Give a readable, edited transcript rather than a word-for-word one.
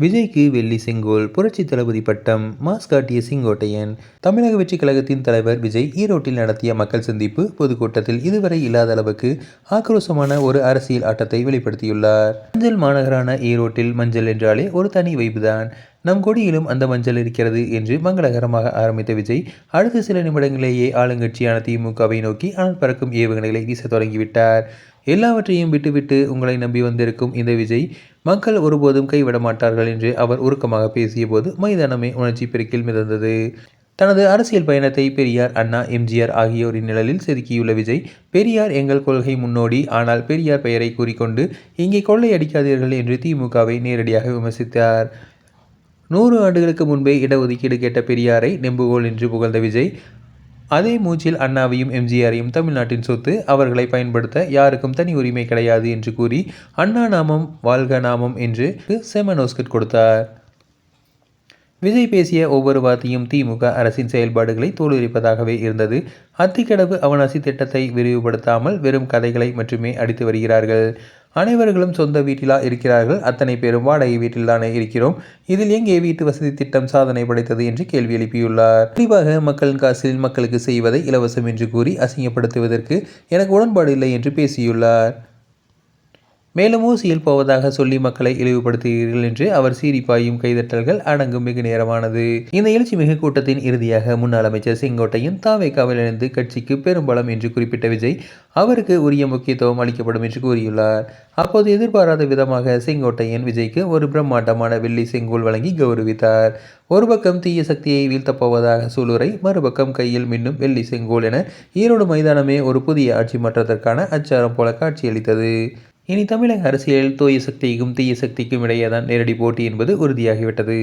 விஜய்க்கு வெள்ளி செங்கோல், புரட்சி தளபதி பட்டம், மாஸ் காட்டிய செங்கோட்டையன். தமிழக வெற்றி கழகத்தின் தலைவர் விஜய் ஈரோட்டில் நடத்திய மக்கள் சந்திப்பு பொதுக்கூட்டத்தில் இதுவரை இல்லாத அளவுக்கு ஆக்ரோஷமான ஒரு அரசியல் ஆட்டத்தை வெளிப்படுத்தியுள்ளார். மஞ்சள் மாநகரான ஈரோட்டில் மஞ்சள் என்றாலே ஒரு தனி வைப்புதான். நம் கொடியிலும் அந்த மஞ்சள் இருக்கிறது என்று மங்களகரமாக ஆரம்பித்த விஜய் அடுத்த சில நிமிடங்களிலேயே ஆளுங்கட்சியான திமுகவை நோக்கி அனல் பறக்கும் ஏவுகணைகளை வீச தொடங்கிவிட்டார். எல்லாவற்றையும் விட்டுவிட்டு உங்களை நம்பி வந்திருக்கும் இந்த விஜய் மக்கள் ஒருபோதும் கைவிட மாட்டார்கள் என்று அவர் உருக்கமாக பேசிய போது மைதானமே உணர்ச்சி பெருக்கில் மிதந்தது. தனது அரசியல் பயணத்தை பெரியார், அண்ணா, எம்ஜிஆர் ஆகியோரின் நிழலில் செதுக்கியுள்ள விஜய், பெரியார் எங்கள் கொள்கை முன்னோடி, ஆனால் பெரியார் பெயரை கூறிக்கொண்டு இங்கே கொள்ளையடிக்காதீர்கள் என்று திமுகவை நேரடியாக விமர்சித்தார். 100 ஆண்டுகளுக்கு முன்பே இடஒதுக்கீடு கேட்ட பெரியாரை நெம்புகோல் என்று புகழ்ந்த விஜய், அதே மூச்சில் அண்ணாவையும் எம்ஜிஆரையும் தமிழ்நாட்டின் சொத்து, அவர்களை பயன்படுத்த யாருக்கும் தனி உரிமை கிடையாது என்று கூறி அண்ணா நாமம் வாழ்க நாமம் என்று செமனோஸ்கட் கொடுத்தார். விஜய் பேசிய ஒவ்வொரு வார்த்தையும் திமுக அரசின் செயல்பாடுகளை தோலுரிப்பதாகவே இருந்தது. அத்திக்கடவு அவனாசி திட்டத்தை விரிவுபடுத்தாமல் வெறும் கதைகளை மட்டுமே அடித்து வருகிறார்கள். அனைவர்களும் சொந்த வீட்டிலா இருக்கிறார்கள்? அத்தனை பேரும் வாடகை வீட்டில்தானே இருக்கிறோம். இதில் எங்கே வீட்டு வசதி திட்டம் சாதனை படைத்தது என்று கேள்வி எழுப்பியுள்ளார். குறிப்பாக மக்களின் காசில் மக்களுக்கு செய்வதை இலவசம் என்று கூறி அசிங்கப்படுத்துவதற்கு எனக்கு உடன்பாடு இல்லை என்று பேசியுள்ளார். மேலும் ஊசியில் போவதாக சொல்லி மக்களை இழிவுபடுத்துகிறீர்கள் என்று அவர் சீரிப்பாயும் கைதட்டல்கள் அடங்கும் மிக நேரமானது. இந்த எழுச்சி மிகு கூட்டத்தின் இறுதியாக முன்னாள் அமைச்சர் செங்கோட்டையன் தாவேகாவிலிருந்து கட்சிக்கு பெரும்பலம் என்று குறிப்பிட்ட விஜய் அவருக்கு உரிய முக்கியத்துவம் அளிக்கப்படும் என்று கூறியுள்ளார். அப்போது எதிர்பாராத விதமாக செங்கோட்டையன் விஜய்க்கு ஒரு பிரம்மாண்டமான வெள்ளி செங்கோல் வழங்கி கௌரவித்தார். ஒரு பக்கம் தீய சக்தியை வீழ்த்தப் போவதாக சூளுரை, மறுபக்கம் கையில் மின்னும் வெள்ளி செங்கோல் என ஈரோடு மைதானமே ஒரு புதிய ஆட்சி மாற்றத்திற்கான அச்சாரம் போல காட்சியளித்தது. இனி தமிழக அரசியலில் தூய சக்திக்கும் தீய சக்திக்கும் இடையேதான் நேரடி போட்டி என்பது உறுதியாகிவிட்டது.